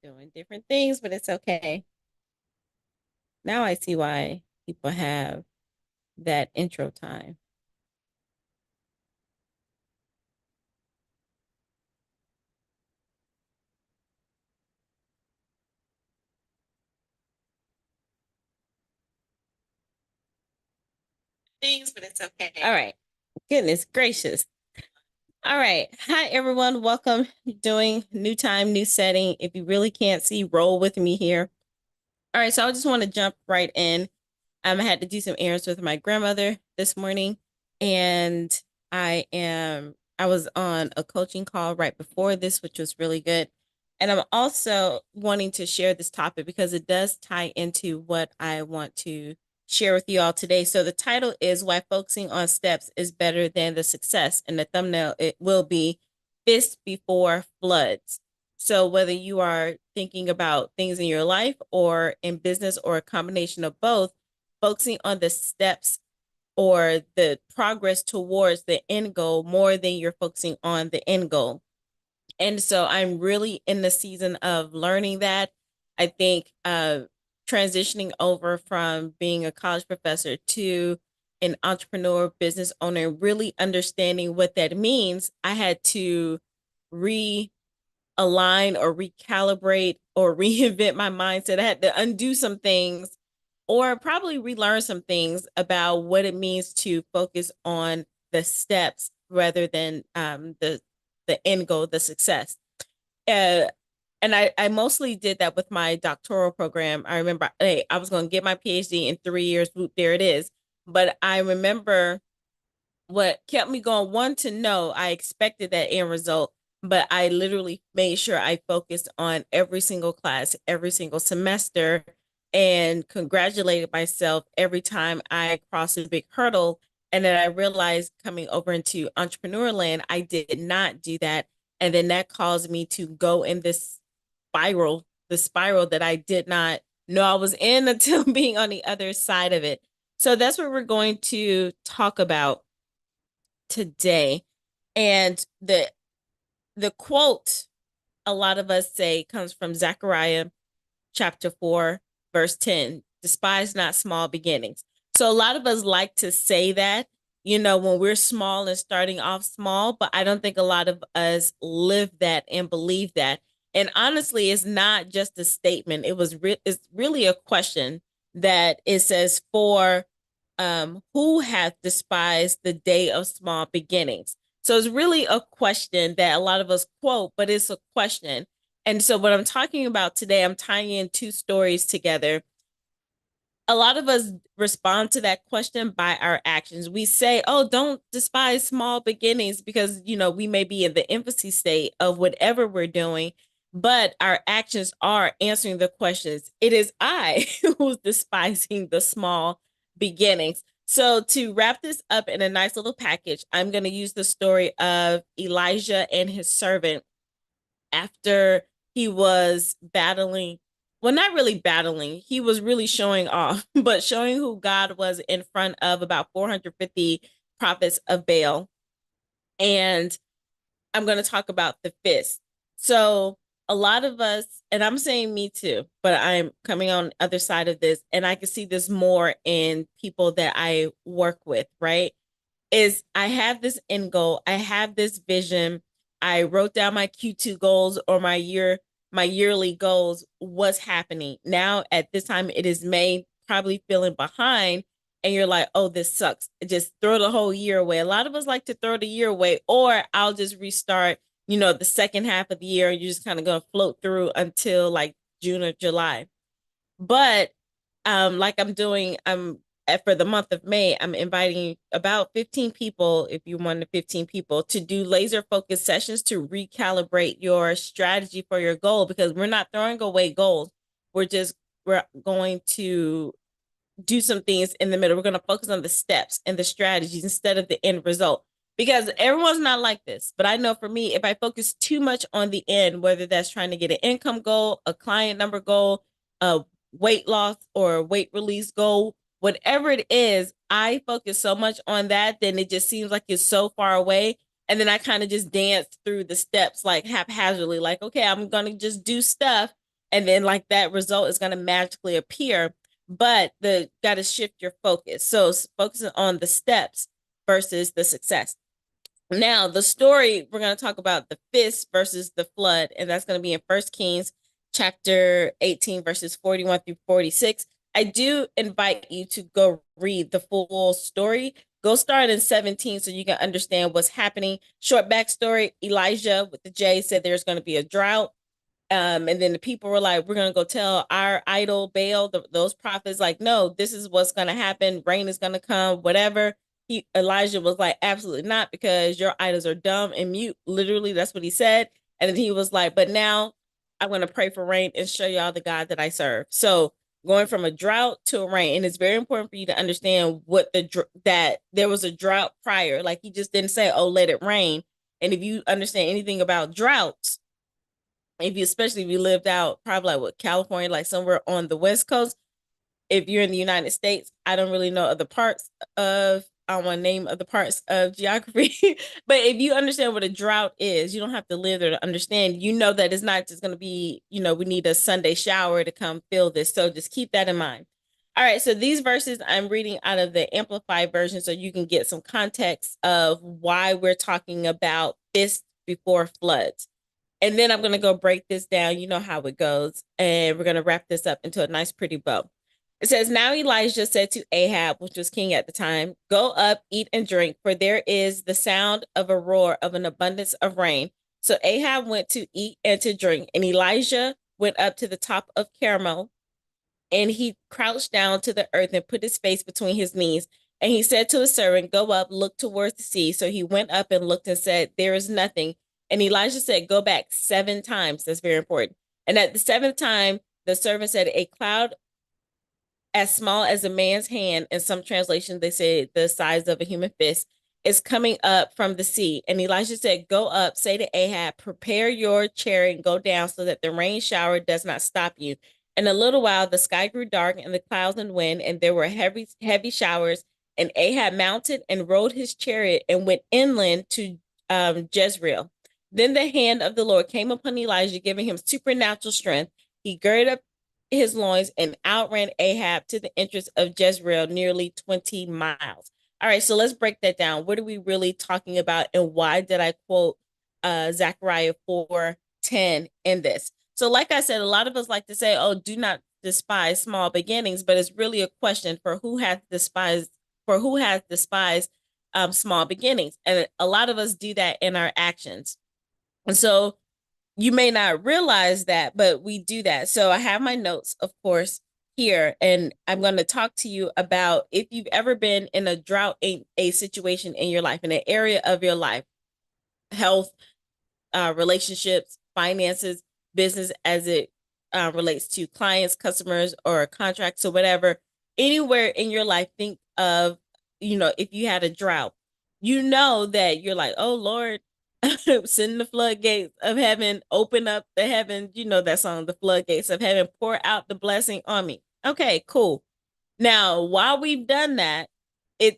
doing different things, but it's okay. Now I see why people have that intro time. Things, but it's okay. All right. Goodness gracious. All right. Hi, everyone. Welcome. Doing new time, new setting. If you really can't see, roll with me here. All right. So I just want to jump right in. I had to do some errands with my grandmother this morning, and I was on a coaching call right before this, which was really good. And I'm also wanting to share this topic because it does tie into what I want to share with you all today. So the title is Why Focusing on Steps is Better Than the Success. And the thumbnail, it will be Fist Before Floods. So whether you are thinking about things in your life or in business or a combination of both, focusing on the steps or the progress towards the end goal more than you're focusing on the end goal. And so I'm really in the season of learning that. I think transitioning over from being a college professor to an entrepreneur business owner, really understanding what that means, I had to realign or recalibrate or reinvent my mindset. I had to undo some things or probably relearn some things about what it means to focus on the steps rather than the end goal, the success. Uh, and I mostly did that with my doctoral program. I remember, hey, I was going to get my PhD in 3 years. Whoop, there it is. But I remember what kept me going. One, to know I expected that end result, but I literally made sure I focused on every single class, every single semester, and congratulated myself every time I crossed a big hurdle. And then I realized coming over into entrepreneur land, I did not do that. And then that caused me to go in this spiral, the spiral that I did not know I was in until being on the other side of it. So that's what we're going to talk about today. And the quote a lot of us say comes from Zechariah chapter 4, verse 10. Despise not small beginnings. So a lot of us like to say that, when we're small and starting off small, but I don't think a lot of us live that and believe that. And honestly, it's not just a statement. It's really a question that it says, for who hath despised the day of small beginnings? So it's really a question that a lot of us quote, but it's a question. And so what I'm talking about today, I'm tying in two stories together. A lot of us respond to that question by our actions. We say, oh, don't despise small beginnings because, we may be in the infancy state of whatever we're doing, but our actions are answering the questions. It is I who's despising the small beginnings. So to wrap this up in a nice little package, I'm going to use the story of Elijah and his servant after he was battling, well, not really battling, he was really showing off, but showing who God was in front of about 450 prophets of Baal. And I'm going to talk about the fist. So a lot of us, and I'm saying me too, but I'm coming on the other side of this, and I can see this more in people that I work with, right? Is I have this end goal, I have this vision. I wrote down my Q2 goals or my yearly goals. What's happening now at this time? It is May, probably feeling behind, and you're like, oh, this sucks. Just throw the whole year away. A lot of us like to throw the year away, or I'll just restart, the second half of the year, and you're just kind of going to float through until like June or July. But like I'm for the month of May, I'm inviting about 15 people, if you want the 15 people, to do laser focused sessions to recalibrate your strategy for your goal, because we're not throwing away goals. We're going to do some things in the middle. We're going to focus on the steps and the strategies instead of the end result. Because everyone's not like this. But I know for me, if I focus too much on the end, whether that's trying to get an income goal, a client number goal, a weight loss or weight release goal, whatever it is, I focus so much on that, then it just seems like it's so far away. And then I kind of just dance through the steps like haphazardly, like, okay, I'm going to just do stuff. and then like that result is going to magically appear. But the got to shift your focus. So focusing on the steps versus the success. Now, the story, we're going to talk about the fist versus the flood, and that's going to be in 1 Kings chapter 18, verses 41 through 46. I do invite you to go read the full story. Go start in 17 so you can understand what's happening. Short backstory: Elijah with the J said there's going to be a drought. And then the people were like, we're going to go tell our idol Baal, those prophets, like, no, this is what's going to happen. Rain is going to come, whatever. Elijah was like, absolutely not, because your idols are dumb and mute. Literally, that's what he said. And then he was like, but now I'm going to pray for rain and show y'all the God that I serve. So going from a drought to a rain. And it's very important for you to understand that there was a drought prior. Like, he just didn't say, oh, let it rain. And if you understand anything about droughts, especially if you lived out probably like what, California, like somewhere on the West Coast, if you're in the United States, I don't really know other parts of, I don't want to name other parts of geography, but if you understand what a drought is, you don't have to live there to understand. You know that it's not just going to be, we need a Sunday shower to come fill this. So just keep that in mind. All right, so these verses I'm reading out of the Amplified version so you can get some context of why we're talking about this before floods. And then I'm going to go break this down. You know how it goes. And we're going to wrap this up into a nice, pretty bow. It says, now Elijah said to Ahab, which was king at the time, go up, eat and drink, for there is the sound of a roar of an abundance of rain. So Ahab went to eat and to drink, and Elijah went up to the top of Carmel, and he crouched down to the earth and put his face between his knees. And he said to his servant, go up, look towards the sea. So he went up and looked and said, there is nothing. And Elijah said, go back 7 times. That's very important. And at the 7th time, the servant said, a cloud as small as a man's hand, in some translations, they say the size of a human fist, is coming up from the sea. And Elijah said, go up, say to Ahab, prepare your chariot and go down so that the rain shower does not stop you. In a little while, the sky grew dark and the clouds and wind, and there were heavy, heavy showers. And Ahab mounted and rode his chariot and went inland to Jezreel. Then the hand of the Lord came upon Elijah, giving him supernatural strength. He girded up his loins and outran Ahab to the entrance of Jezreel, nearly 20 miles. All right, so let's break that down. What are we really talking about, and why did I quote Zechariah 4:10 in this? So like I said, a lot of us like to say, oh, do not despise small beginnings, but it's really a question for who has despised small beginnings. And a lot of us do that in our actions. And so you may not realize that, but we do that. So I have my notes, of course, here, and I'm going to talk to you about if you've ever been in a drought, a situation in your life, in an area of your life, health, relationships, finances, business, as it relates to clients, customers, or contracts or whatever. Anywhere in your life, think of, if you had a drought, that you're like, oh, Lord, send the floodgates of heaven, open up the heaven. You know that song, the floodgates of heaven, pour out the blessing on me. Okay, cool. Now, while we've done that,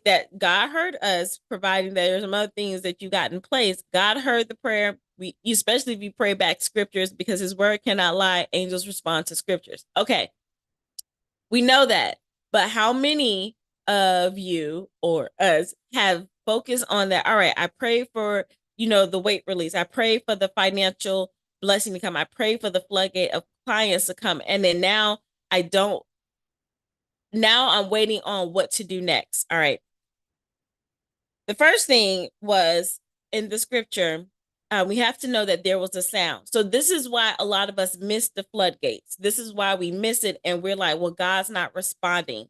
that God heard us, providing that there's some other things that you got in place. God heard the prayer. Especially if you pray back scriptures, because his word cannot lie. Angels respond to scriptures. Okay, we know that. But how many of you or us have focused on that? All right, I pray for, the weight release. I pray for the financial blessing to come. I pray for the floodgate of clients to come. And then now I'm waiting on what to do next. All right. The first thing was in the scripture, we have to know that there was a sound. So this is why a lot of us miss the floodgates. This is why we miss it. And we're like, well, God's not responding.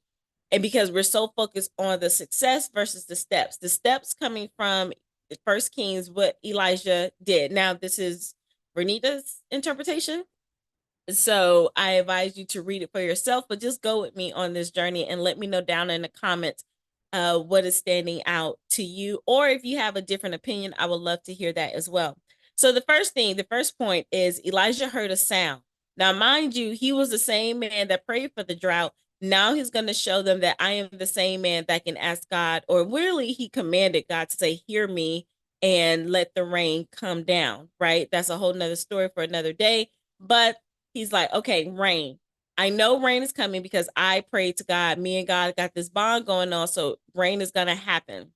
And because we're so focused on the success versus the steps coming from 1 Kings, what Elijah did. Now, this is Renita's interpretation. So I advise you to read it for yourself, but just go with me on this journey and let me know down in the comments what is standing out to you. Or if you have a different opinion, I would love to hear that as well. So the first point is Elijah heard a sound. Now, mind you, he was the same man that prayed for the drought. Now he's going to show them that I am the same man that can ask God, or really he commanded God to say, hear me and let the rain come down, right? That's a whole nother story for another day. But he's like, okay, rain. I know rain is coming because I prayed to God. Me and God got this bond going on, so rain is gonna happen.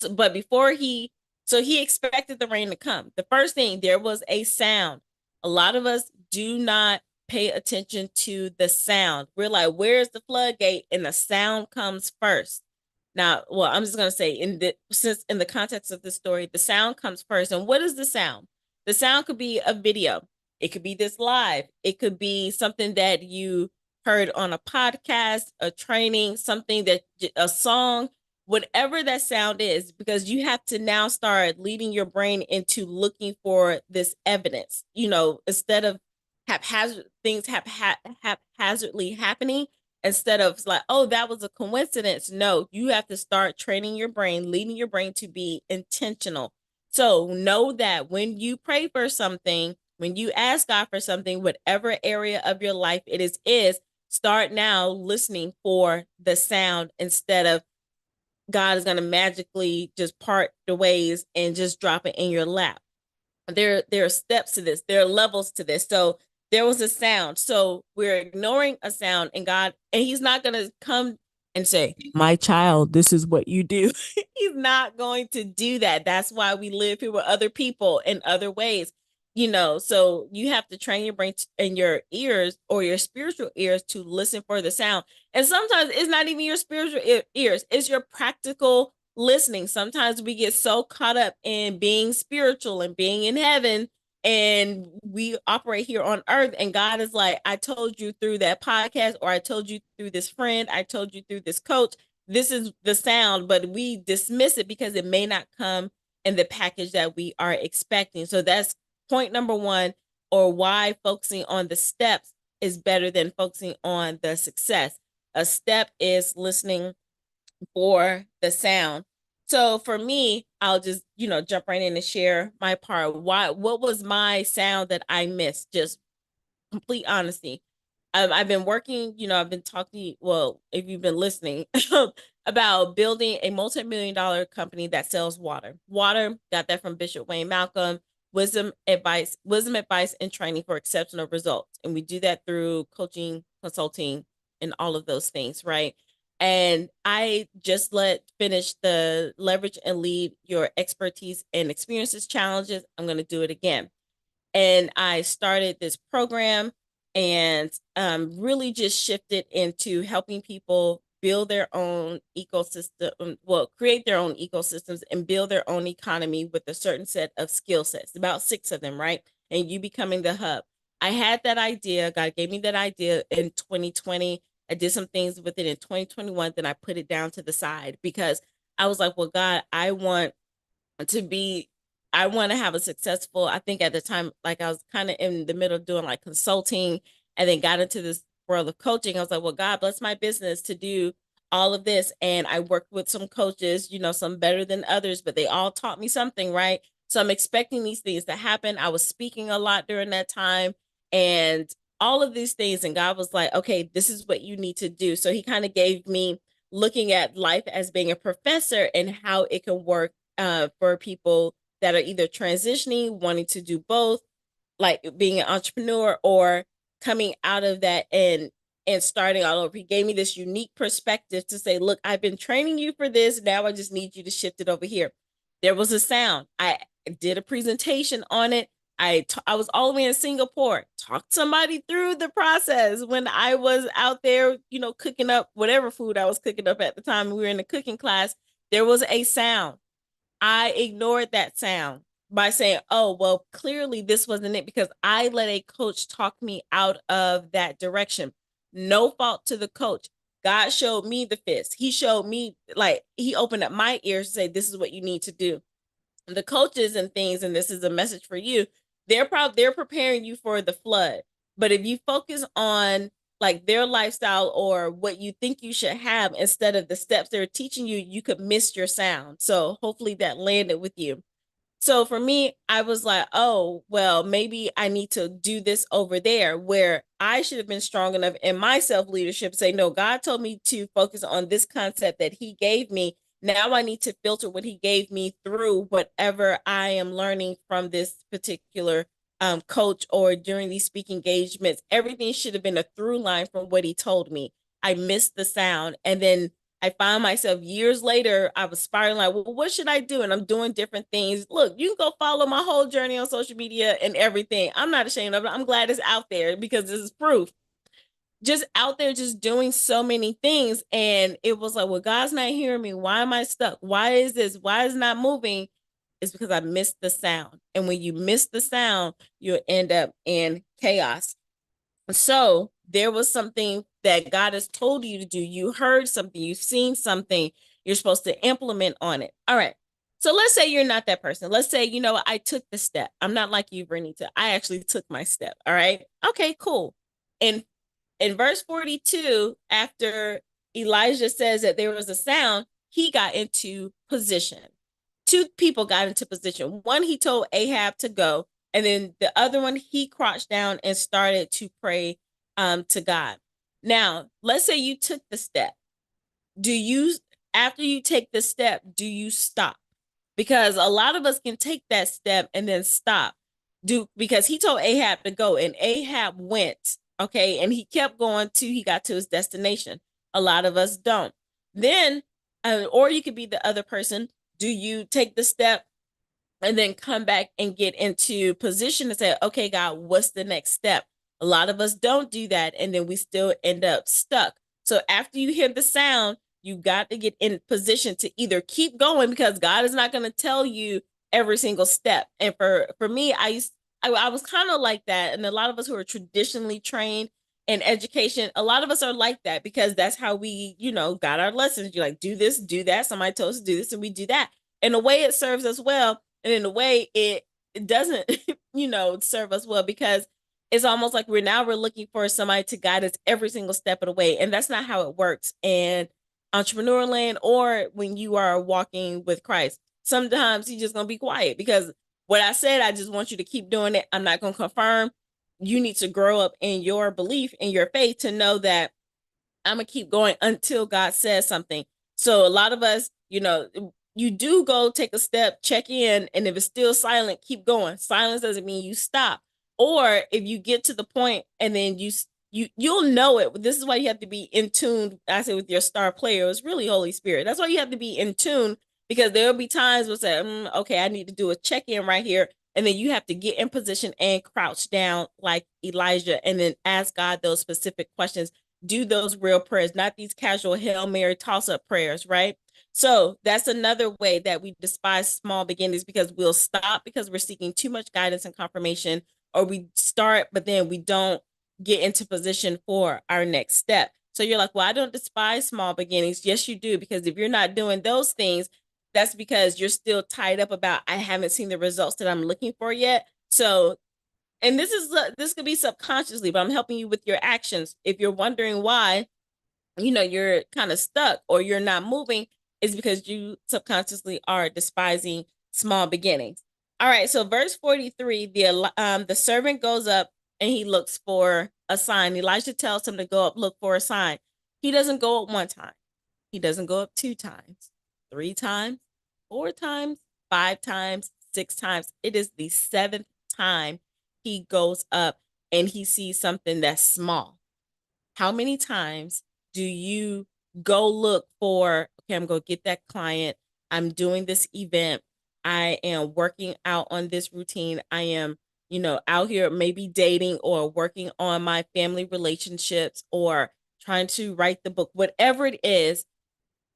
But before he expected the rain to come. The first thing, there was a sound. A lot of us do not pay attention to the sound. We're like, where's the floodgate? And the sound comes first. Now, well, I'm just gonna say since in the context of the story, the sound comes first. And what is the sound? The sound could be a video. It could be this live. It could be something that you heard on a podcast, a training, something that a song, whatever that sound is, because you have to now start leading your brain into looking for this evidence, instead of haphazard things haphazardly happening, instead of like, oh, that was a coincidence. No, you have to start training your brain, leading your brain to be intentional. So know that when you pray for something, when you ask God for something, whatever area of your life it is, start now listening for the sound instead of God is going to magically just part the ways and just drop it in your lap. There are steps to this. There are levels to this. So there was a sound. So we're ignoring a sound, and he's not going to come and say, my child, this is what you do. He's not going to do that. That's why we live here with other people in other ways. So you have to train your brain and your ears, or your spiritual ears, to listen for the sound. And sometimes it's not even your spiritual ears, it's your practical listening. Sometimes we get so caught up in being spiritual and being in heaven, and we operate here on earth, and God is like, I told you through that podcast, or I told you through this friend, I told you through this coach, this is the sound, but we dismiss it because it may not come in the package that we are expecting. So that's point number one, or why focusing on the steps is better than focusing on the success. A step is listening for the sound. So for me, I'll just, jump right in and share my part. What was my sound that I missed? Just complete honesty. I've been working, I've been talking, well, if you've been listening, about building a multi-million-dollar company that sells water. Water, got that from Bishop Wayne Malcolm. Wisdom advice, and training for exceptional results. And we do that through coaching, consulting, and all of those things, right? And I just finish the leverage and lead your expertise and experiences challenges. I'm going to do it again. And I started this program, and really just shifted into helping people build their own ecosystem, well, create their own ecosystems and build their own economy with a certain set of skill sets, about 6 of them, right? And you becoming the hub. I had that idea. God gave me that idea in 2020. I did some things with it in 2021. Then I put it down to the side because I was like, well, God, to be I want to have a successful, I think at the time, like I was kind of in the middle of doing like consulting, and then got into this world of coaching. I was like, well, God bless my business to do all of this. And I worked with some coaches, some better than others, but they all taught me something, right? So I'm expecting these things to happen. I was speaking a lot during that time, and all of these things. And God was like, okay, this is what you need to do. So he kind of gave me looking at life as being a professor and how it can work for people that are either transitioning, wanting to do both, like being an entrepreneur, or coming out of that and starting all over. He gave me this unique perspective to say, look, I've been training you for this. Now I just need you to shift it over here. There was a sound. I did a presentation on it. I was all the way in Singapore, talked somebody through the process when I was out there, cooking up whatever food I was cooking up at the time. We were in the cooking class. There was a sound. I ignored that sound by saying, oh, well, clearly this wasn't it, because I let a coach talk me out of that direction. No fault to the coach. God showed me the fist. He showed me, like, he opened up my ears to say, this is what you need to do. The coaches and things, and this is a message for you, they're preparing you for the flood. But if you focus on like their lifestyle or what you think you should have instead of the steps they're teaching you, you could miss your sound. So hopefully that landed with you. So for me, I was like, oh, well, maybe I need to do this over there, where I should have been strong enough in my self-leadership to say, no, God told me to focus on this concept that he gave me. Now I need to filter what he gave me through whatever I am learning from this particular coach or during these speaking engagements, everything should have been a through line from what he told me. I missed the sound. And then I found myself years later, I was spiraling like, well, what should I do? And I'm doing different things. Look, you can go follow my whole journey on social media and everything. I'm not ashamed of it. I'm glad it's out there because this is proof. Just out there, just doing so many things. And it was like, well, God's not hearing me. Why am I stuck? Why is this? Why is it not moving? It's because I missed the sound. And when you miss the sound, you'll end up in chaos. So there was something that God has told you to do. You heard something, you've seen something, you're supposed to implement on it. All right. So let's say you're not that person. Let's say, you know, I took the step. I'm not like you, Bernita. I actually took my step. All right. Okay, cool. And in verse 42, after Elijah says that there was a sound, he got into position. Two people got into position. One, he told Ahab to go, and then the other one, he crouched down and started to pray to God. Now, let's say you took the step. Do you, after you take the step, do you stop? Because a lot of us can take that step and then stop. Because he told Ahab to go, and Ahab went, okay, and he kept going till he got to his destination. A lot of us don't. Then, or you could be the other person. Do you take the step and then come back and get into position and say, okay, God, what's the next step? A lot of us don't do that, and then we still end up stuck. So after you hear the sound, you got to get in position to either keep going, because God is not going to tell you every single step. And for me, I was kind of like that. And a lot of us who are traditionally trained in education, a lot of us are like that, because that's how we, you know, got our lessons. You're like, do this, do that. Somebody told us to do this, and we do that. In a way, it serves us well. And in a way, it doesn't, you know, serve us well, because it's almost like we're looking for somebody to guide us every single step of the way. And that's not how it works in entrepreneur land or when you are walking with Christ. Sometimes he's just going to be quiet, because what I said, I just want you to keep doing it. I'm not going to confirm. You need to grow up in your belief, in your faith, to know that I'm going to keep going until God says something. So a lot of us, you know, you do go take a step, check in, and if it's still silent, keep going. Silence doesn't mean you stop. Or if you get to the point and then you'll know it. This is why you have to be in tune. I say with your star player, it's really Holy Spirit. That's why you have to be in tune, because there will be times where say, okay, I need to do a check-in right here. And then you have to get in position and crouch down like Elijah, and then ask God those specific questions. Do those real prayers, not these casual Hail Mary toss-up prayers, right? So that's another way that we despise small beginnings, because we'll stop because we're seeking too much guidance and confirmation, or we start, but then we don't get into position for our next step. So you're like, well, I don't despise small beginnings. Yes, you do, because if you're not doing those things, that's because you're still tied up about, I haven't seen the results that I'm looking for yet. So, and this could be subconsciously, but I'm helping you with your actions. If you're wondering why, you know, you're kind of stuck or you're not moving, is because you subconsciously are despising small beginnings. All right, so verse 43, the servant goes up and he looks for a sign. Elijah tells him to go up, look for a sign. He doesn't go up one time. He doesn't go up 2 times, 3 times, 4 times, 5 times, 6 times. It is the 7th time he goes up and he sees something that's small. How many times do you go look for, okay, I'm going to get that client. I'm doing this event. I am working out on this routine. I am, you know, out here maybe dating or working on my family relationships or trying to write the book, whatever it is,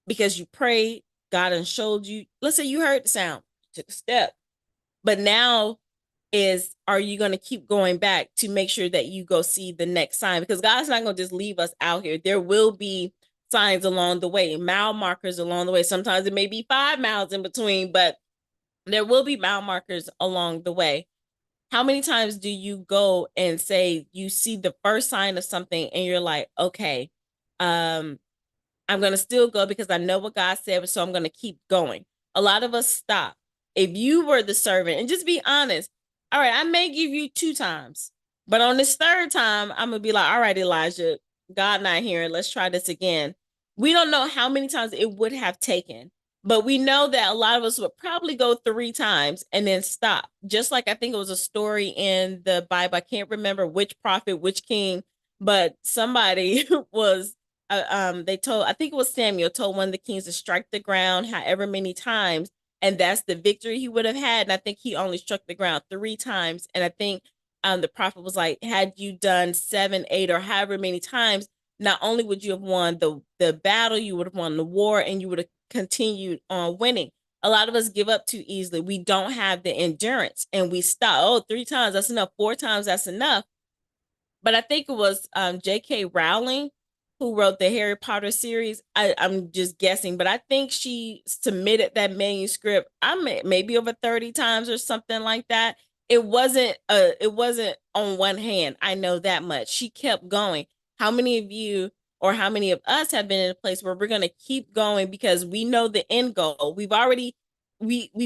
because you prayed, God and showed you. Let's say you heard the sound, you took a step, but now are you going to keep going back to make sure that you go see the next sign? Because God's not going to just leave us out here. There will be signs along the way, mile markers along the way. Sometimes it may be 5 miles in between, but there will be mile markers along the way. How many times do you go and say you see the first sign of something and you're like, okay, I'm going to still go because I know what God said, so I'm going to keep going. A lot of us stop. If you were the servant, and just be honest, all right, I may give you 2 times, but on this 3rd time, I'm going to be like, all right, Elijah, God not hearing, let's try this again. We don't know how many times it would have taken. But we know that a lot of us would probably go 3 times and then stop. Just like I think it was a story in the Bible. I can't remember which prophet, which king, but somebody was they told, I think it was Samuel, told one of the kings to strike the ground however many times, and that's the victory he would have had. And I think he only struck the ground 3 times. And I think the prophet was like, had you done 7, 8, or however many times, not only would you have won the battle, you would have won the war, and you would have continued on winning. A lot of us give up too easily. We don't have the endurance, and we stop. Oh, 3 times, that's enough. 4 times, that's enough. But I think it was J.K. Rowling who wrote the Harry Potter series. I'm just guessing, but I think she submitted that manuscript. Maybe over 30 times or something like that. It wasn't on one hand. I know that much. She kept going. How many of you or how many of us have been in a place where we're going to keep going because we know the end goal? We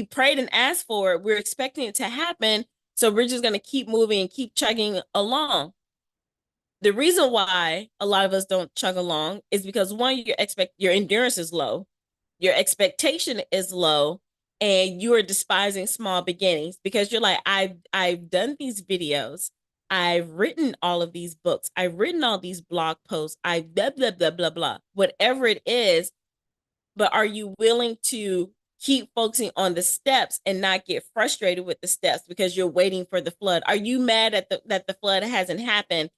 prayed and asked for it. We're expecting it to happen. So we're just going to keep moving and keep chugging along. The reason why a lot of us don't chug along is because one, your endurance is low, your expectation is low, and you are despising small beginnings because you're like, I've done these videos, I've written all of these books, I've written all these blog posts, I blah blah blah blah blah, whatever it is. But are you willing to keep focusing on the steps and not get frustrated with the steps because you're waiting for the flood? Are you mad at that the flood hasn't happened?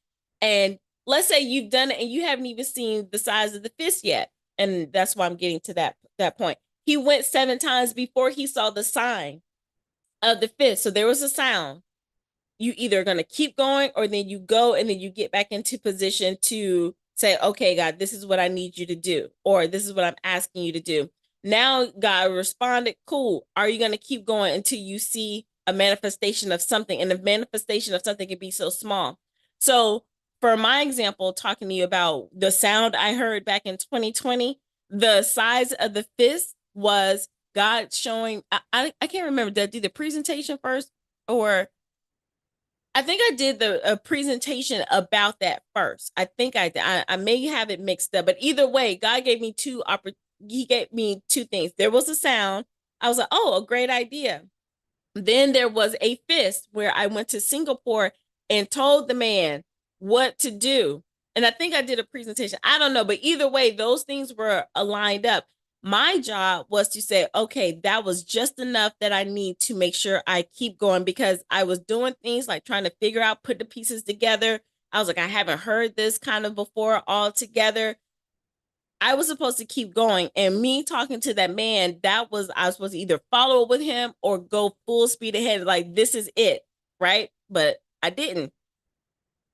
And let's say you've done it and you haven't even seen the size of the fist yet. And that's why I'm getting to that point. He went 7 times before he saw the sign of the fist. So there was a sound. You either going to keep going, or then you go and then you get back into position to say, okay, God, this is what I need you to do, or this is what I'm asking you to do. Now God responded, cool. Are you going to keep going until you see a manifestation of something? And the manifestation of something can be so small. So for my example, talking to you about the sound I heard back in 2020, the size of the fist was God showing. I can't remember, did I do the presentation first, or I think I did a presentation about that first. I think I did. I may have it mixed up, but either way, God gave me He gave me two things. There was a sound. I was like, oh, a great idea. Then there was a fist where I went to Singapore and told the man what to do. And I think I did a presentation. I don't know, but either way, those things were aligned up. My job was to say, okay, that was just enough that I need to make sure I keep going, because I was doing things like trying to figure out, put the pieces together. I was like, I haven't heard this kind of before all together. I was supposed to keep going, and me talking to that man, I was supposed to either follow up with him or go full speed ahead, like this is it, right? But I didn't.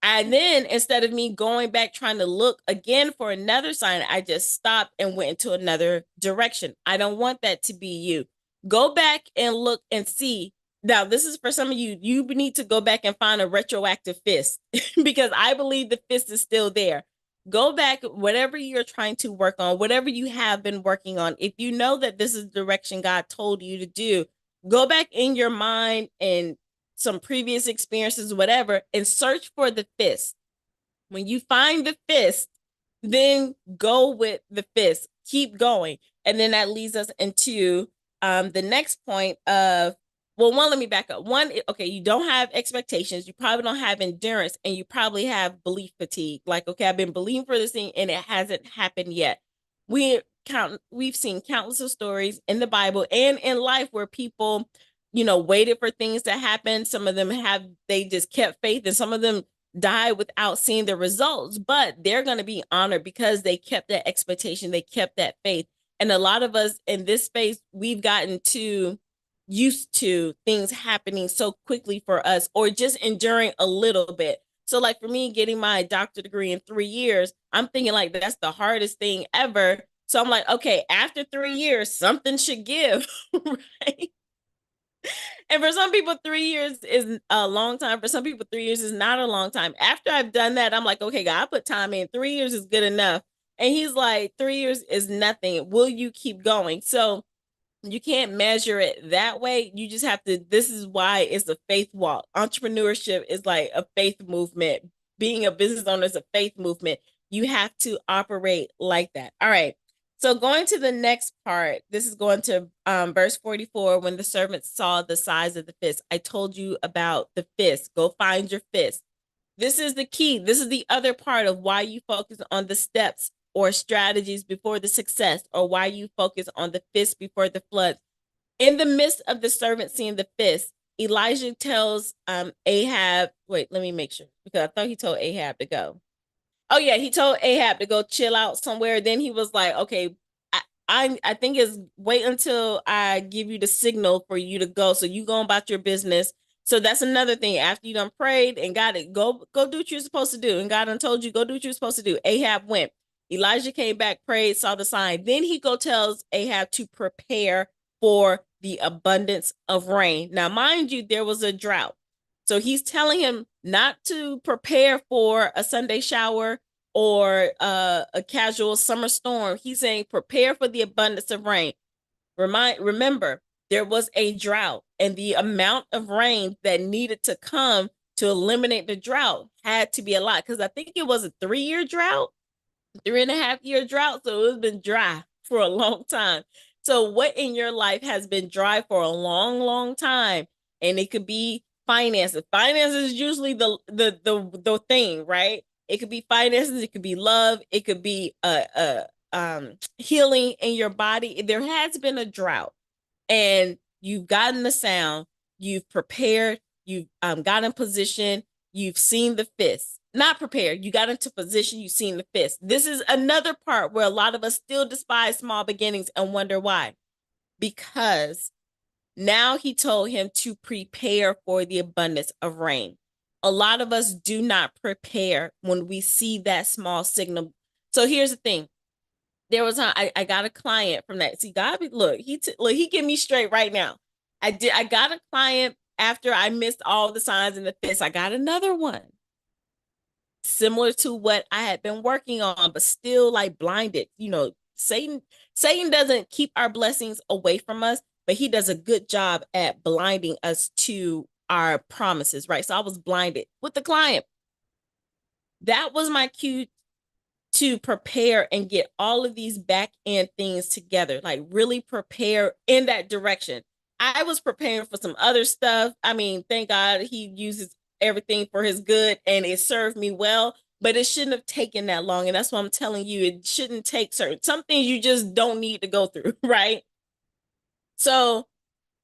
And then instead of me going back trying to look again for another sign, I just stopped and went into another direction. I don't want that to be you. Go back and look and see. Now, this is for some of you. You need to go back and find a retroactive fist because I believe the fist is still there. Go back, whatever you're trying to work on, whatever you have been working on. If you know that this is the direction God told you to do, go back in your mind and some previous experiences, whatever, and search for the fist. When you find the fist, then go with the fist. Keep going. And then that leads us into the next point of, well, one, let me back up. One, okay, you don't have expectations. You probably don't have endurance, and you probably have belief fatigue. Like, okay, I've been believing for this thing and it hasn't happened yet. We've seen countless of stories in the Bible and in life where people, waited for things to happen. Some of them they just kept faith, and some of them died without seeing the results, but they're going to be honored because they kept that expectation, they kept that faith. And a lot of us in this space, we've gotten too used to things happening so quickly for us, or just enduring a little bit. So like for me, getting my doctorate degree in 3 years, I'm thinking like that's the hardest thing ever. So I'm like, okay, after 3 years, something should give, right? And for some people, 3 years is a long time. For some people, 3 years is not a long time. After I've done that, I'm like, okay, God, I put time in. 3 years is good enough. And he's like, 3 years is nothing. Will you keep going? So you can't measure it that way. You just have to, this is why it's a faith walk. Entrepreneurship is like a faith movement. Being a business owner is a faith movement. You have to operate like that. All right. So going to the next part, this is going to verse 44. When the servant saw the size of the fist, I told you about the fist. Go find your fist. This is the key. This is the other part of why you focus on the steps or strategies before the success, or why you focus on the fist before the flood. In the midst of the servant seeing the fist, Elijah tells Ahab, wait, let me make sure, because I thought he told Ahab to go. Oh yeah, he told Ahab to go chill out somewhere. Then he was like, okay, I think it's wait until I give you the signal for you to go. So you go about your business. So that's another thing. After you done prayed and got it, go do what you're supposed to do. And God done told you, go do what you're supposed to do. Ahab went. Elijah came back, prayed, saw the sign. Then he go tells Ahab to prepare for the abundance of rain. Now, mind you, there was a drought. So he's telling him not to prepare for a Sunday shower or a casual summer storm. He's saying prepare for the abundance of rain. Remember, there was a drought, and the amount of rain that needed to come to eliminate the drought had to be a lot, because I think it was a 3-year drought, 3.5-year drought. So it's been dry for a long time. So what in your life has been dry for a long, long time? And it could be finances. Finances is usually the thing, right? It could be finances, it could be love, it could be healing in your body. There has been a drought, and you've gotten the sound, you've prepared, you've got in position, you've seen the fist. Not prepared, you got into position, you've seen the fist. This is another part where a lot of us still despise small beginnings and wonder why. Because now he told him to prepare for the abundance of rain. A lot of us do not prepare when we see that small signal. So here's the thing. There was I got a client from that. See, God, look, he get me straight right now. I got a client after I missed all the signs in the fist. I got another one similar to what I had been working on, but still like blinded. You know, Satan doesn't keep our blessings away from us, but he does a good job at blinding us to our promises, right? So I was blinded with the client. That was my cue to prepare and get all of these back end things together, like really prepare in that direction. I was preparing for some other stuff. I mean, thank God he uses everything for his good and it served me well, but it shouldn't have taken that long. And that's what I'm telling you. It shouldn't take some things you just don't need to go through, right? So,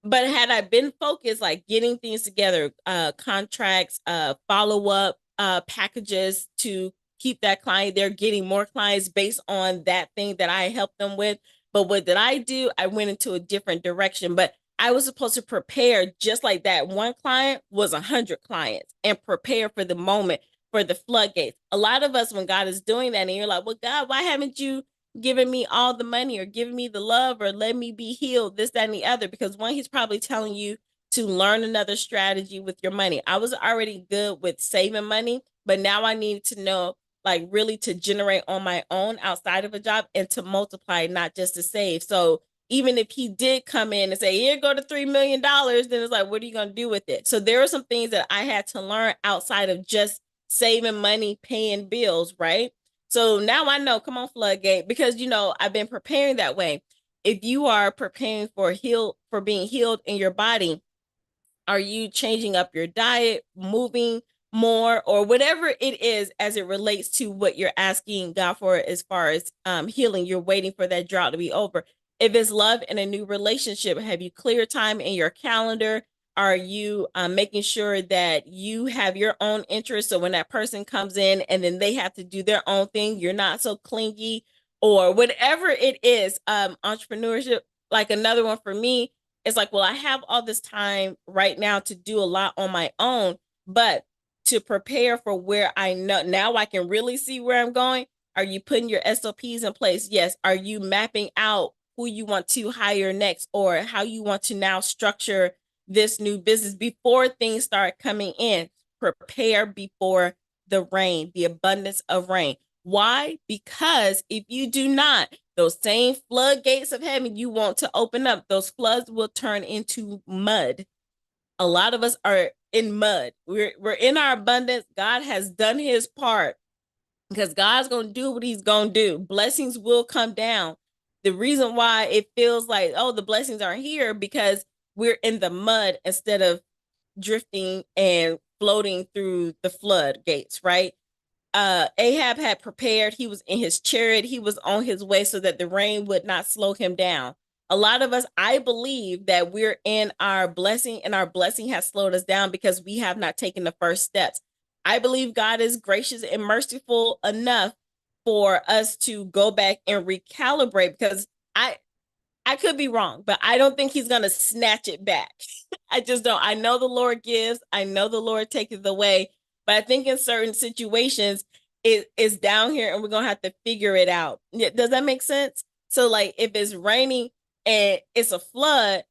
but had I been focused, like getting things together, contracts, follow up, packages to keep that client there, getting more clients based on that thing that I helped them with. But what did I do? I went into a different direction. But I was supposed to prepare just like that. One client was 100 clients, and prepare for the moment, for the floodgates. A lot of us, when God is doing that, and you're like, well, God, why haven't you giving me all the money or giving me the love or let me be healed, this, that, and the other? Because one, he's probably telling you to learn another strategy with your money. I was already good with saving money, but now I need to know, like, really to generate on my own outside of a job and to multiply, not just to save. So even if he did come in and say, here, go to $3 million, then it's like, what are you going to do with it? So there are some things that I had to learn outside of just saving money, paying bills, right? So now I know, come on, floodgate, because, you know, I've been preparing that way. If you are preparing for being healed in your body, are you changing up your diet, moving more, or whatever it is as it relates to what you're asking God for as far as healing? You're waiting for that drought to be over. If it's love and a new relationship, have you cleared time in your calendar? Are you making sure that you have your own interests? So when that person comes in and then they have to do their own thing, you're not so clingy, or whatever it is. Entrepreneurship, like another one for me, it's like, well, I have all this time right now to do a lot on my own, but to prepare for where I know now I can really see where I'm going. Are you putting your SOPs in place? Yes. Are you mapping out who you want to hire next, or how you want to now structure this new business before things start coming in? Prepare before the rain, the abundance of rain. Why? Because if you do not, those same floodgates of heaven you want to open up, those floods will turn into mud. A lot of us are in mud. We're in our abundance. God has done his part, because God's going to do what he's going to do. Blessings will come down. the reason why it feels like, oh, the blessings aren't here, because we're in the mud instead of drifting and floating through the floodgates, right? Ahab had prepared. He was in his chariot. He was on his way so that the rain would not slow him down. A lot of us, I believe that we're in our blessing, and our blessing has slowed us down because we have not taken the first steps. I believe God is gracious and merciful enough for us to go back and recalibrate, because I could be wrong, but I don't think he's going to snatch it back. I just don't. I know the Lord gives, I know the Lord taketh away, but I think in certain situations it is down here and we're going to have to figure it out. Does that make sense? So, like, if it's raining and it's a flood,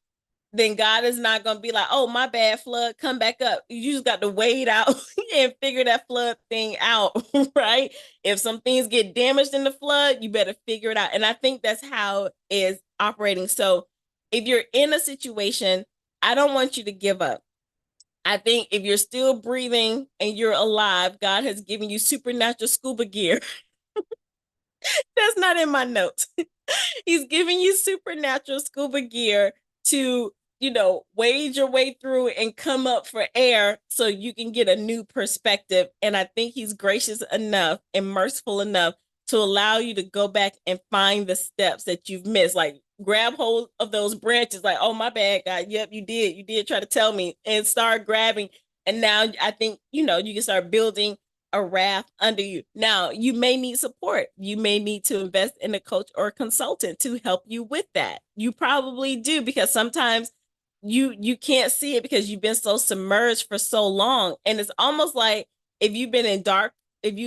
then God is not going to be like, oh, my bad, flood, come back up. You just got to wait out and figure that flood thing out, right? If some things get damaged in the flood, you better figure it out. And I think that's how it's operating. So if you're in a situation, I don't want you to give up. I think if you're still breathing and you're alive, God has given you supernatural scuba gear. That's not in my notes. He's giving you supernatural scuba gear to, wade your way through and come up for air so you can get a new perspective. And I think he's gracious enough and merciful enough to allow you to go back and find the steps that you've missed. Like, grab hold of those branches, like, oh, my bad, God. Yep, you did. You did try to tell me, and start grabbing. And now I think, you can start building a raft under you. Now, you may need support. You may need to invest in a coach or a consultant to help you with that. You probably do, because sometimes you can't see it because you've been so submerged for so long. And it's almost like if you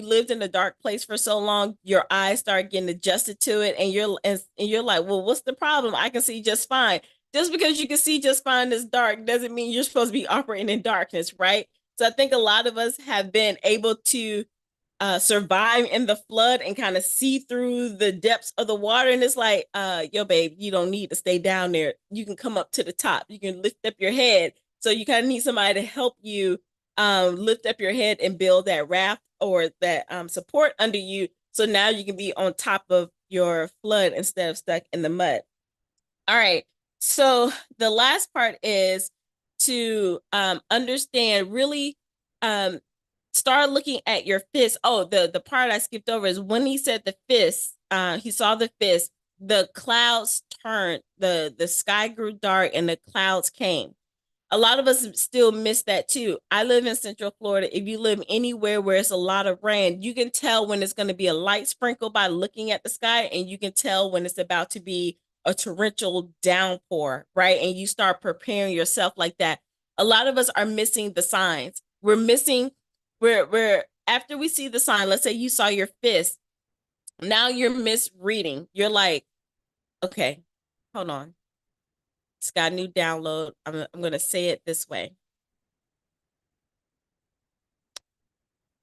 lived in a dark place for so long, your eyes start getting adjusted to it, and you're like, well, what's the problem? I can see just fine. Just because you can see just fine in this dark doesn't mean you're supposed to be operating in darkness, right? So I think a lot of us have been able to survive in the flood and kind of see through the depths of the water. And it's like, yo, babe, you don't need to stay down there. You can come up to the top. You can lift up your head. So you kind of need somebody to help you lift up your head and build that raft or that support under you. So now you can be on top of your flood instead of stuck in the mud. All right. So the last part is to understand, really start looking at your fist. Oh, the part I skipped over is when he said the fist, he saw the fist, the clouds turned, the sky grew dark and the clouds came. A lot of us still miss that too. I live in Central Florida. If you live anywhere where it's a lot of rain, you can tell when it's going to be a light sprinkle by looking at the sky, and you can tell when it's about to be a torrential downpour, right? And you start preparing yourself like that. A lot of us are missing the signs. We're after we see the sign, let's say you saw your fist, now you're misreading. You're like, okay, hold on. It's got a new download. I'm going to say it this way.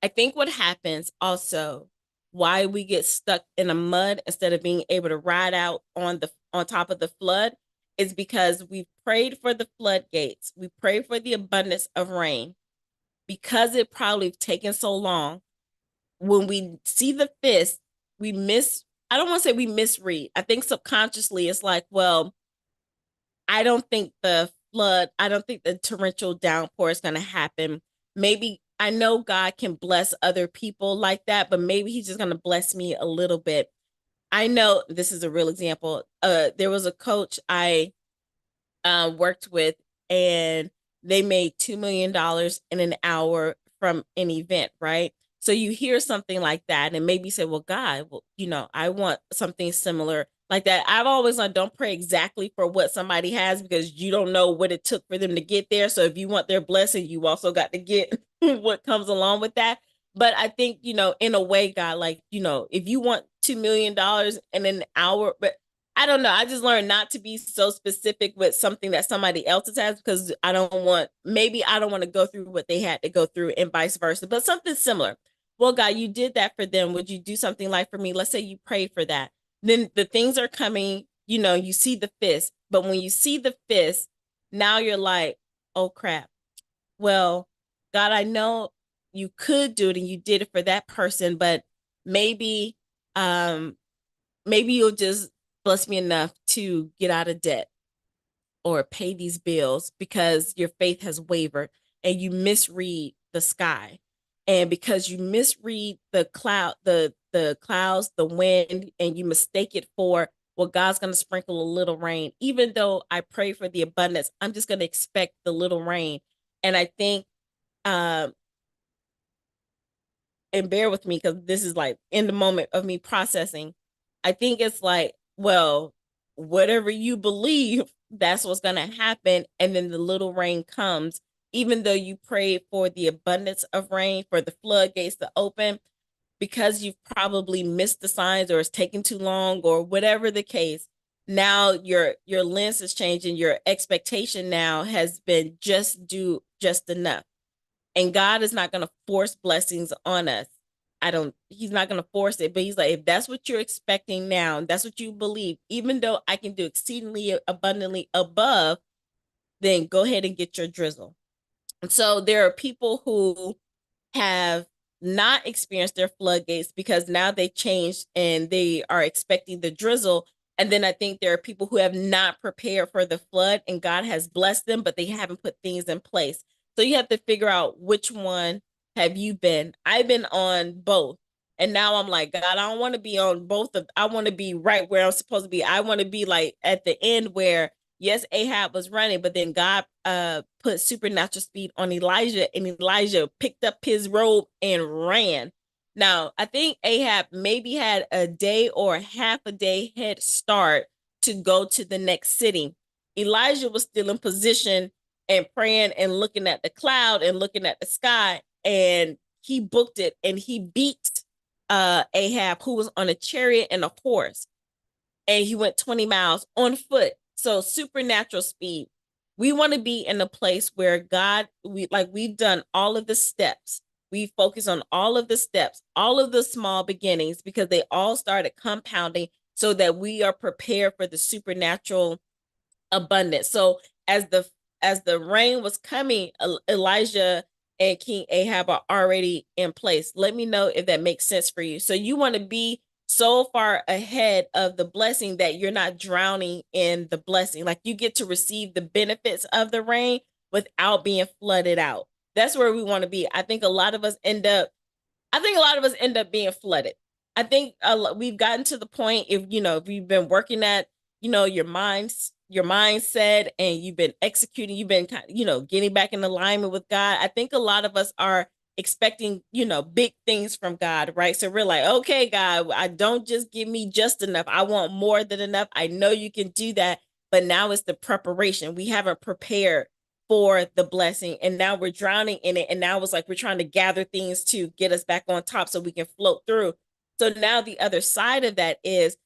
I think what happens also, why we get stuck in a mud instead of being able to ride out on top of the flood, is because we've prayed for the floodgates. We prayed for the abundance of rain. Because it probably taken so long, when we see the fist, I don't want to say we misread. I think subconsciously it's like, well, I don't think the torrential downpour is going to happen. Maybe I know God can bless other people like that, but maybe he's just going to bless me a little bit. I know this is a real example. There was a coach I worked with, and they made $2 million in an hour from an event, right? So you hear something like that and maybe say, well, God, well, I want something similar like that. I've always like, don't pray exactly for what somebody has, because you don't know what it took for them to get there. So if you want their blessing, you also got to get what comes along with that. But I think, in a way, God, like, if you want $2 million in an hour, but I don't know. I just learned not to be so specific with something that somebody else has, because I don't want to go through what they had to go through, and vice versa, but something similar. Well, God, you did that for them. Would you do something like for me? Let's say you prayed for that. Then the things are coming, you see the fist, but when you see the fist, now you're like, oh crap. Well, God, I know you could do it and you did it for that person, but maybe, maybe you'll just bless me enough to get out of debt or pay these bills because your faith has wavered and you misread the sky. And because you misread the clouds, the wind, and you mistake it for, well, God's going to sprinkle a little rain. Even though I pray for the abundance, I'm just going to expect the little rain. And I think, um, and bear with me because this is like in the moment of me processing. I think it's like, well, whatever you believe, that's what's going to happen. And then the little rain comes, even though you prayed for the abundance of rain, for the floodgates to open, because you've probably missed the signs or it's taking too long or whatever the case. Now your lens is changing. Your expectation now has been just enough. And God is not going to force blessings on us. He's not going to force it, but he's like, if that's what you're expecting now, that's what you believe, even though I can do exceedingly abundantly above, then go ahead and get your drizzle. And so there are people who have not experienced their floodgates because now they changed and they are expecting the drizzle. And then I think there are people who have not prepared for the flood and God has blessed them, but they haven't put things in place. So you have to figure out which one have you been. I've been on both. And now I'm like, God, I don't want to be on both of, I want to be right where I'm supposed to be. I want to be like at the end where, yes, Ahab was running, but then God put supernatural speed on Elijah, and Elijah picked up his robe and ran. Now, I think Ahab maybe had a day or half a day head start to go to the next city. Elijah was still in position and praying and looking at the cloud and looking at the sky, and he booked it and he beat Ahab, who was on a chariot and a horse, and he went 20 miles on foot. So supernatural speed. We want to be in a place where we've done all of the steps. We focus on all of the steps, all of the small beginnings, because they all started compounding so that we are prepared for the supernatural abundance. So as the rain was coming, Elijah and King Ahab are already in place. Let me know if that makes sense for you. So you want to be so far ahead of the blessing that you're not drowning in the blessing. Like you get to receive the benefits of the rain without being flooded out. That's where we want to be. I think a lot of us end up being flooded. I think we've gotten to the point, if you've been working at your mindset, and you've been executing, you've been getting back in alignment with God. I think a lot of us are expecting big things from God, right? So we're like, okay, God, I don't just give me just enough. I want more than enough. I know you can do that, but now it's the preparation. We haven't prepared for the blessing, and now we're drowning in it, and now it's like we're trying to gather things to get us back on top so we can float through. So now the other side of that is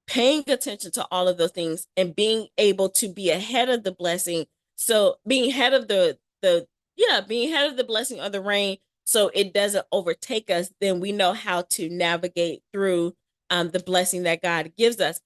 paying attention to all of those things and being able to be ahead of the blessing. So being ahead of being ahead of the blessing of the rain, so it doesn't overtake us, then we know how to navigate through the blessing that God gives us.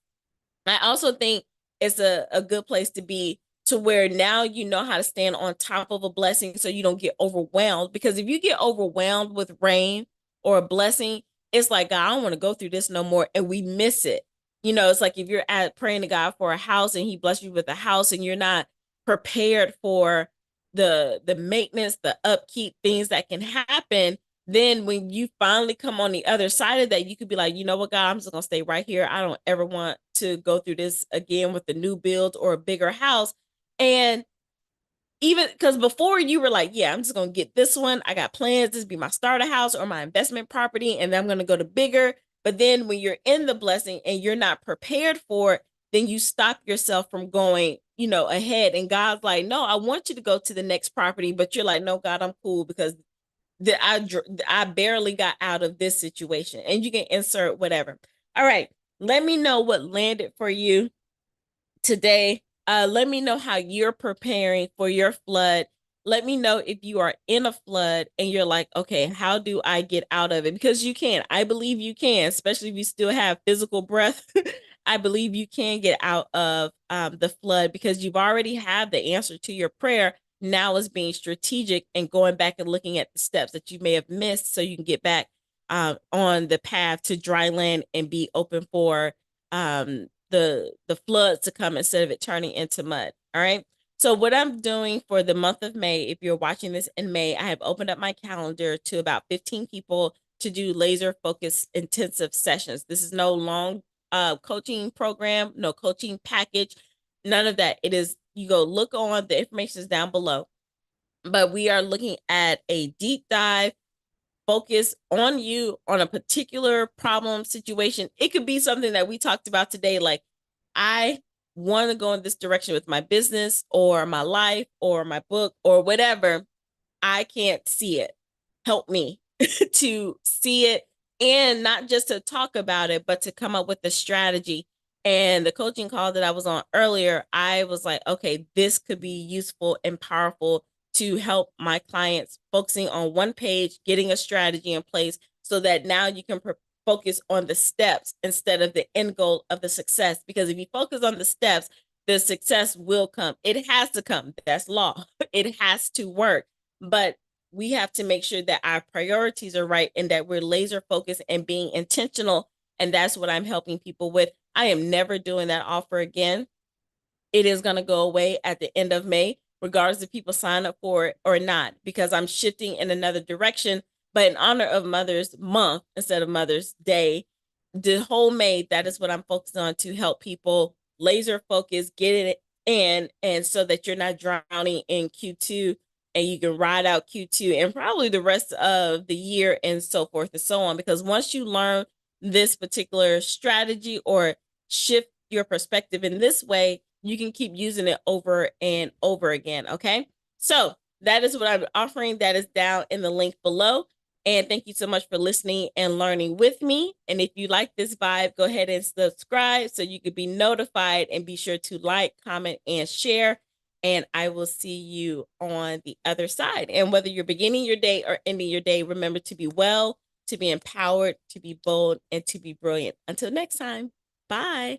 I also think it's a good place to be, to where now you know how to stand on top of a blessing so you don't get overwhelmed. Because if you get overwhelmed with rain or a blessing, it's like, God, I don't want to go through this no more. And we miss it. It's like if you're praying to God for a house and he blessed you with a house and you're not prepared for the maintenance, the upkeep, things that can happen, then when you finally come on the other side of that, you could be like, you know what, God, I'm just gonna stay right here. I don't ever want to go through this again with a new build or a bigger house. And even because before you were like, yeah, I'm just gonna get this one. I got plans. This be my starter house or my investment property, and then I'm gonna go to bigger. But then when you're in the blessing and you're not prepared for it, then you stop yourself from going, ahead. And God's like, no, I want you to go to the next property, but you're like, no, God, I'm cool because I barely got out of this situation. And you can insert whatever. All right, let me know what landed for you today. Let me know how you're preparing for your flood. Let me know if you are in a flood and you're like, okay, how do I get out of it? Because you can. I believe you can, especially if you still have physical breath. I believe you can get out of the flood because you've already had the answer to your prayer. Now is being strategic and going back and looking at the steps that you may have missed so you can get back on the path to dry land and be open for the floods to come instead of it turning into mud. All right. So what I'm doing for the month of May, if you're watching this in May, I have opened up my calendar to about 15 people to do laser focused intensive sessions. This is no long coaching program, no coaching package, none of that. It is, you go look on, the information is down below. But we are looking at a deep dive focus on you on a particular problem situation. It could be something that we talked about today, like I want to go in this direction with my business or my life or my book or whatever. I can't see it. Help me to see it, and not just to talk about it, but to come up with a strategy. And the coaching call that I was on earlier, I was like, okay, this could be useful and powerful to help my clients focusing on one page, getting a strategy in place so that now you can focus on the steps instead of the end goal of the success. Because if you focus on the steps, the success will come. It has to come. That's law. It has to work. But we have to make sure that our priorities are right and that we're laser focused and being intentional. And that's what I'm helping people with. I am never doing that offer again. It is going to go away at the end of May, regardless if people sign up for it or not, because I'm shifting in another direction. But in honor of Mother's Month instead of Mother's Day, the whole May, that is what I'm focused on, to help people laser focus, get it in, and so that you're not drowning in Q2 and you can ride out Q2 and probably the rest of the year and so forth and so on. Because once you learn this particular strategy or shift your perspective in this way, you can keep using it over and over again. Okay. So that is what I'm offering. That is down in the link below. And thank you so much for listening and learning with me. And if you like this vibe, go ahead and subscribe so you can be notified, and be sure to like, comment, and share. And I will see you on the other side. And whether you're beginning your day or ending your day, remember to be well, to be empowered, to be bold, and to be brilliant. Until next time, bye.